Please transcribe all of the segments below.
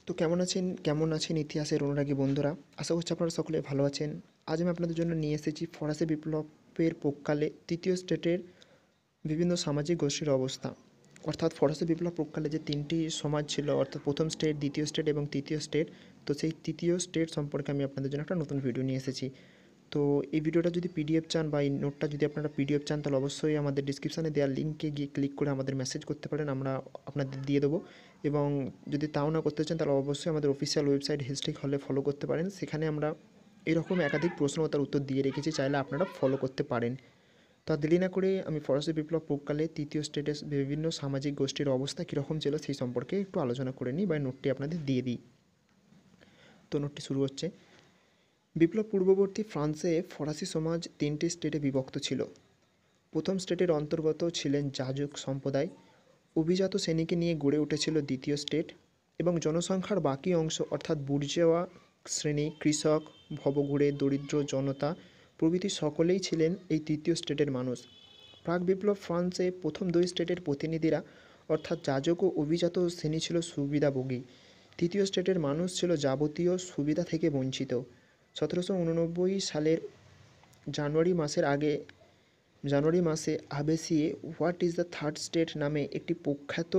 তো কেমন আছেন ইতিহাসের অনুরাগী বন্ধুরা? আশা করছি আপনারা সকলে ভালো আছেন। আজ আমি আপনাদের জন্য নিয়ে এসেছি ফরাসি বিপ্লবের পূর্বকালে তৃতীয় স্টেটের বিভিন্ন সামাজিক গোষ্ঠীর অবস্থা। অর্থাৎ ফরাসি বিপ্লব পূর্বকালে যে ৩টি সমাজ ছিল, অর্থাৎ প্রথম স্টেট, দ্বিতীয় স্টেট এবং তৃতীয় স্টেট। তো সেই তৃতীয় স্টেট সম্পর্কে আমি আপনাদের জন্য একটা নতুন ভিডিও নিয়ে এসেছি। তো এই ভিডিওটা যদি পিডিএফ চান বা এই নোটটা যদি আপনারা পিডিএফ চান, তাহলে অবশ্যই আমাদের ডিসক্রিপশানে দেওয়া লিঙ্কে গিয়ে ক্লিক করে আমাদের মেসেজ করতে পারেন, আমরা আপনাদের দিয়ে দেবো। এবং যদি তাও না করতে চান, তাহলে অবশ্যই আমাদের অফিসিয়াল ওয়েবসাইট হিস্ট্রিক হলে ফলো করতে পারেন। সেখানে আমরা এরকম একাধিক প্রশ্ন ও তার উত্তর দিয়ে রেখেছি, চাইলে আপনারা ফলো করতে পারেন। তো আর দেরি না করে আমি ফরাসি বিপ্লব পূর্বকালে তৃতীয় স্টেটের বিভিন্ন সামাজিক গোষ্ঠীর অবস্থা কীরকম ছিল সেই সম্পর্কে একটু আলোচনা করে নিই বা নোটটি আপনাদের দিয়ে দিই। তো নোটটি শুরু হচ্ছে। বিপ্লব পূর্ববর্তী ফ্রান্সে ফরাসি সমাজ ৩টি স্টেটে বিভক্ত ছিল। প্রথম স্টেটের অন্তর্গত ছিলেন যাজক সম্প্রদায়। অভিজাত শ্রেণীকে নিয়ে গড়ে উঠেছিল দ্বিতীয় স্টেট, এবং জনসংখ্যার বাকি অংশ অর্থাৎ বুর্জোয়া শ্রেণী, কৃষক, ভবঘুরে, দরিদ্র জনতা প্রভৃতি সকলেই ছিলেন এই তৃতীয় স্টেটের মানুষ। প্রাক বিপ্লব ফ্রান্সে প্রথম দুই স্টেটের প্রতিনিধিরা অর্থাৎ যাজক ও অভিজাত শ্রেণী ছিল সুবিধাভোগী। তৃতীয় স্টেটের মানুষ ছিল যাবতীয় সুবিধা থেকে বঞ্চিত। ১৭৮৯ সালের জানুয়ারি মাসে আবেসিয়ে what is the third state নামে একটি প্রখ্যাত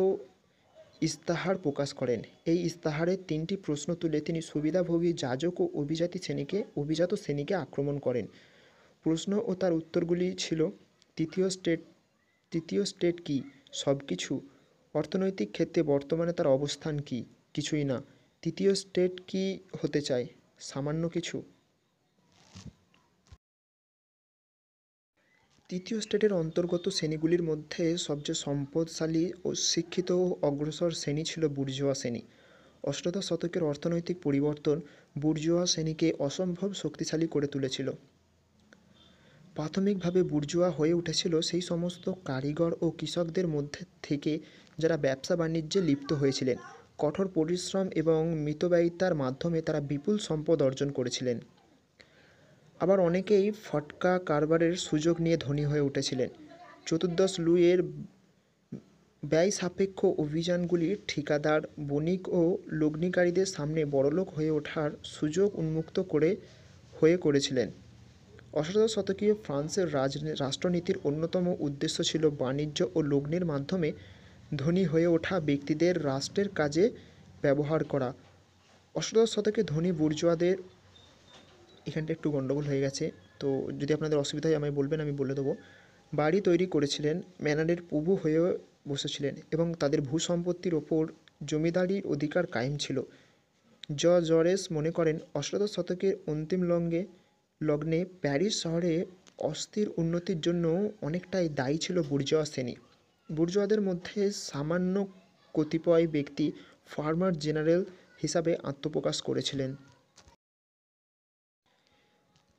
ইস্তাহার প্রকাশ করেন। এই ইস্তাহারে ৩টি প্রশ্ন তুলে তিনি সুবিধাভোগী যাজক ও অভিজাত শ্রেণীকে আক্রমণ করেন। প্রশ্ন ও তার উত্তরগুলি ছিল: তৃতীয় স্টেট কি? সব কিছু। অর্থনৈতিক ক্ষেত্রে বর্তমানে তার অবস্থান কি? কিছুই না। তৃতীয় স্টেট কি হতে চায়? সামান্য কিছু। তৃতীয় স্টেটের অন্তর্গত শ্রেণীগুলির মধ্যে সবচেয়ে সম্পদশালী ও শিক্ষিত ও অগ্রসর শ্রেণী ছিল বুর্জোয়া শ্রেণী। অষ্টাদশ শতকের অর্থনৈতিক পরিবর্তন বুর্জোয়া শ্রেণীকে অসম্ভব শক্তিশালী করে তুলেছিল। প্রাথমিকভাবে বুর্জোয়া হয়ে উঠেছিল সেই সমস্ত কারিগর ও কৃষকদের মধ্যে থেকে যারা ব্যবসা বাণিজ্যে লিপ্ত হয়েছিলেন। কঠোর পরিশ্রম এবং মিতব্যয়িতার মাধ্যমে তারা বিপুল সম্পদ অর্জন করেছিলেন। আবার অনেকেই ফটকা কারবারের সুযোগ নিয়ে ধনী হয়ে উঠেছিলেন। চতুর্দশ লুইয়ের ব্যয়সাপেক্ষ অভিযানগুলি ঠিকাদার, বণিক ও লগ্নিকারীদের সামনে বড়লোক হয়ে ওঠার সুযোগ উন্মুক্ত করেছিলেন। অষ্টাদশ শতকীয় ফ্রান্সের রাষ্ট্রনীতির অন্যতম উদ্দেশ্য ছিল বাণিজ্য ও লগ্নির মাধ্যমে ধনী হয়ে ওঠা ব্যক্তিদের রাষ্ট্রের কাজে ব্যবহার করা। অষ্টাদশ শতকে ধনী বুর্জোয়াদের, এখানটা একটু গণ্ডগোল হয়ে গেছে, তো যদি আপনাদের অসুবিধা হয় আমায় বলবেন, আমি বলে দেবো। বাড়ি তৈরি করেছিলেন, ম্যানারের প্রভু হয়ে বসেছিলেন এবং তাদের ভূসম্পত্তির ওপর জমিদারির অধিকার কায়েম ছিল। জরেস মনে করেন অষ্টাদশ শতকের অন্তিম লগ্নে প্যারিস শহরে অস্থির উন্নতির জন্য অনেকটাই দায়ী ছিল বুর্জোয়া শ্রেণী। বুর্জোয়াদের মধ্যে সামান্য কতিপয় ব্যক্তি ফার্মার জেনারেল হিসাবে আত্মপ্রকাশ করেছিলেন।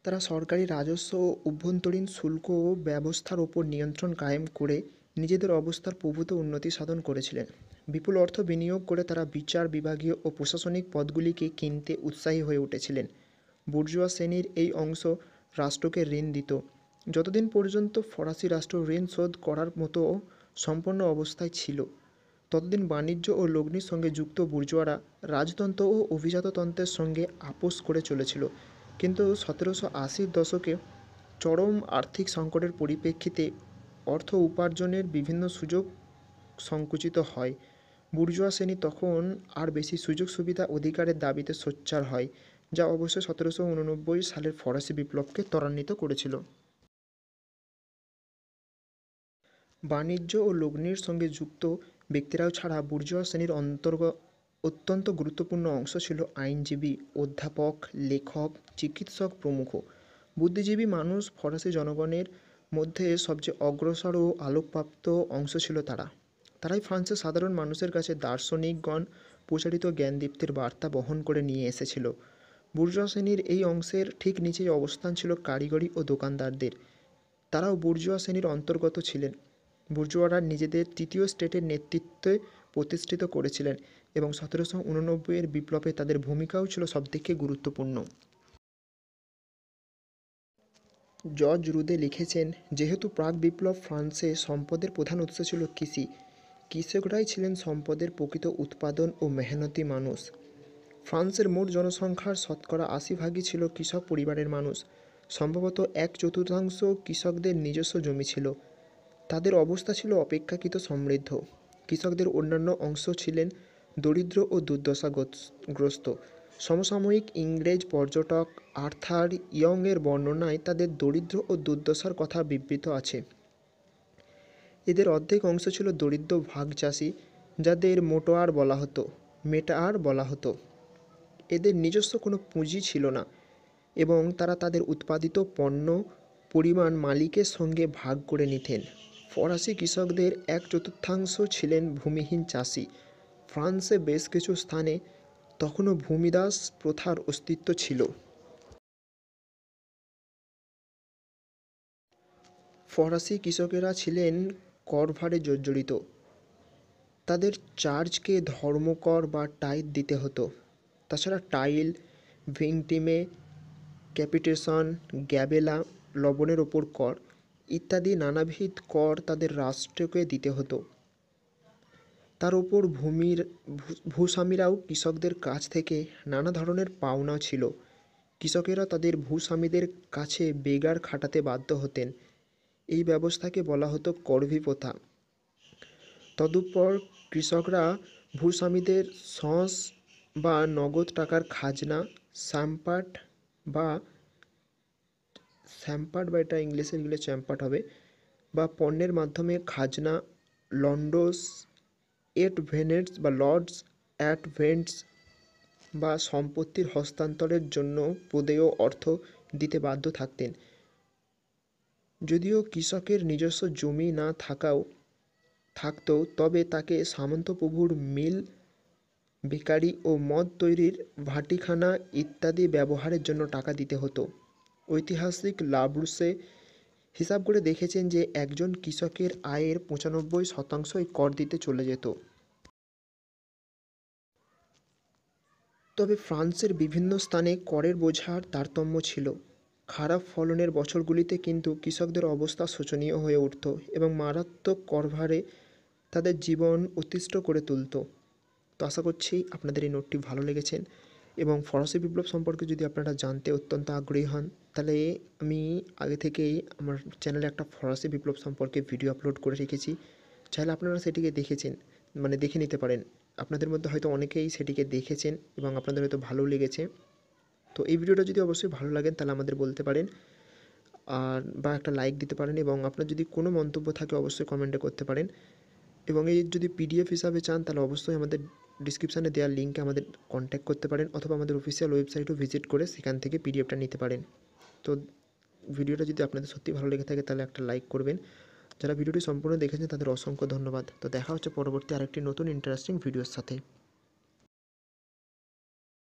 তারা সরকারি রাজস্ব ও অভ্যন্তরীণ শুল্ক ব্যবস্থার ওপর নিয়ন্ত্রণ কায়েম করে নিজেদের অবস্থার প্রভূত উন্নতি সাধন করেছিলেন। বিপুল অর্থ বিনিয়োগ করে তারা বিচার বিভাগীয় ও প্রশাসনিক পদগুলিকে কিনতে উৎসাহী হয়ে উঠেছিলেন। বুর্জোয়া শ্রেণীর এই অংশ রাষ্ট্রকে ঋণ দিত। যতদিন পর্যন্ত ফরাসি রাষ্ট্র ঋণ শোধ করার মতো সম্পন্ন অবস্থায় ছিল, ততদিন বাণিজ্য ও লগ্নির সঙ্গে যুক্ত বুর্জোয়ারা রাজতন্ত্র ও অভিজাততন্ত্রের সঙ্গে আপোস করে চলেছিল। কিন্তু ১৭৮০-র দশকে চরম আর্থিক সংকটের পরিপ্রেক্ষিতে অর্থ উপার্জনের বিভিন্ন সুযোগ সংকুচিত হয়। বুর্জোয়া শ্রেণী তখন আর বেশি সুযোগ সুবিধা অধিকারের দাবিতে সোচ্চার হয়, যা অবশ্যই ১৭৮৯ সালের ফরাসি বিপ্লবকে ত্বরান্বিত করেছিল। বাণিজ্য ও লগ্নির সঙ্গে যুক্ত ব্যক্তিরাও ছাড়া বুর্জোয়া শ্রেণীর অত্যন্ত গুরুত্বপূর্ণ অংশ ছিল আইনজীবী, অধ্যাপক, লেখক, চিকিৎসক প্রমুখ। বুদ্ধিজীবী মানুষ ফরাসি জনগণের মধ্যে সবচেয়ে অগ্রসর ও আলোকপ্রাপ্ত অংশ ছিল তারাই ফ্রান্সের সাধারণ মানুষের কাছে দার্শনিকগণ প্রচারিত জ্ঞানদীপ্তির বার্তা বহন করে নিয়ে এসেছিল। বুর্জোয়া শ্রেণীর এই অংশের ঠিক নিচেই অবস্থান ছিল কারিগরি ও দোকানদারদের। তারাও বুর্জোয়া শ্রেণীর অন্তর্গত ছিলেন। বুর্জোয়ারা নিজেদের তৃতীয় স্টেটের নেতৃত্বে প্রতিষ্ঠিত করেছিলেন এবং ১৭৮৯-এর বিপ্লবে তাদের ভূমিকাও ছিল সবথেকে গুরুত্বপূর্ণ। জর্জ রুদে লিখেছেন, যেহেতু প্রাক বিপ্লব ফ্রান্সে সম্পদের প্রধান উৎস ছিল কৃষি, কৃষকরাই ছিলেন সম্পদের প্রকৃত উৎপাদন ও মেহনতি মানুষ। ফ্রান্সের মোট জনসংখ্যার শতকরা ৮০ ভাগই ছিল কৃষক পরিবারের মানুষ। সম্ভবত ১/৪ কৃষকদের নিজস্ব জমি ছিল। তাদের অবস্থা ছিল অপেক্ষাকৃত সমৃদ্ধ। কৃষকদের অন্যান্য অংশ ছিলেন দরিদ্র ও দুর্দশাগ্রস্ত। সমসাময়িক ইংরেজ পর্যটক আর্থার ইয়ংয়ের বর্ণনায় তাদের দরিদ্র ও দুর্দশার কথা বিবৃত আছে। এদের অর্ধেক অংশ ছিল দরিদ্র ভাগচাষী, যাদের মেটার বলা হতো। এদের নিজস্ব কোনো পুঁজি ছিল না এবং তারা তাদের উৎপাদিত পণ্য পরিমাণ মালিকের সঙ্গে ভাগ করে নিতেন। ফরাসি কৃষকদের ১/৪ ছিলেন ভূমিহীন চাষী। ফ্রান্সে বেশ কিছু স্থানে তখনও ভূমিদাস প্রথার অস্তিত্ব ছিল। ফরাসি কৃষকেরা ছিলেন করভারে জর্জরিত। তাদের চার্চকে ধর্মকর বা টাইথ দিতে হতো। তাছাড়া টাইল, ভিংটিমে, ক্যাপিটেশন, গ্যাবেলা, লবণের ওপর কর ইত্যাদি নানাবিধ কর তাদের রাষ্ট্রকে দিতে হতো। তার ওপর ভূস্বামীরাও কৃষকদের কাছ থেকে নানা ধরনের পাওনা ছিল। কৃষকেরা তাদের ভূস্বামীদের কাছে বেগার খাটাতে বাধ্য হতেন। এই ব্যবস্থাকে বলা হতো করভি প্রথা। তদুপর কৃষকরা ভূস্বামীদের সঁস বা নগদ টাকার খাজনা, স্যাম্পাট বা এটা ইংলিশে লিখলে চ্যাম্পাট হবে, বা পণ্যের মাধ্যমে খাজনা, লন্ডস এট ভেনেটস বা লর্ডস অ্যাট ভেন্টস বা সম্পত্তির হস্তান্তরের জন্য প্রদেয় অর্থ দিতে বাধ্য থাকতেন। যদিও কৃষকের নিজস্ব জমি না থাকতো, তবে তাকে সামন্তপ্রভুর মিল, বেকারি ও মদ তৈরির ভাটিখানা ইত্যাদি ব্যবহারের জন্য টাকা দিতে হতো। ঐতিহাসিক লাব্রুসে হিসাব করে দেখেছেন যে একজন কৃষকের আয়ের ৯৫% কর দিতে চলে যেত। তবে ফ্রান্সের বিভিন্ন স্থানে করের বোঝার তারতম্য ছিল। খারাপ ফলনের বছরগুলিতে কিন্তু কৃষকদের অবস্থা শোচনীয় হয়ে উঠত এবং মারাত্মক করভারে তাদের জীবন অতিষ্ঠ করে তুলত। তো আশা করছি আপনাদের এই নোটটি ভালো লেগেছেন এবং ফরাসি বিপ্লব সম্পর্কে যদি আপনারা জানতে অত্যন্ত আগ্রহী হন, তাহলে আমি আগে থেকেই আমার চ্যানেলে একটা ফরাসি বিপ্লব সম্পর্কে ভিডিও আপলোড করে রেখেছি। চাইলে আপনারা সেটিকে দেখে নিতে পারেন। আপনাদের মধ্যে হয়তো অনেকেই সেটিকে দেখেছেন এবং আপনাদের হয়তো ভালো লেগেছে। তো এই ভিডিওটা যদি অবশ্যই ভালো লাগে তাহলে আমাদের বলতে পারেন বা একটা লাইক দিতে পারেন, এবং আপনার যদি কোনো মন্তব্য থাকে অবশ্যই কমেন্টে করতে পারেন। এবং এই যদি পিডিএফ হিসাবে চান তাহলে অবশ্যই আমাদের ডিসক্রিপশানে দেওয়া লিঙ্কে আমাদের কন্ট্যাক্ট করতে পারেন, অথবা আমাদের অফিসিয়াল ওয়েবসাইটও ভিজিট করে সেখান থেকে পিডিএফটা নিতে পারেন। তো ভিডিওটা যদি আপনাদের সত্যি ভালো লেগে থাকে তাহলে একটা লাইক করবেন। যারা ভিডিওটি সম্পূর্ণ দেখেছেন তাদের অসংখ্য ধন্যবাদ। তো দেখা হচ্ছে পরবর্তী আরেকটি নতুন ইন্টারেস্টিং ভিডিওর সাথে।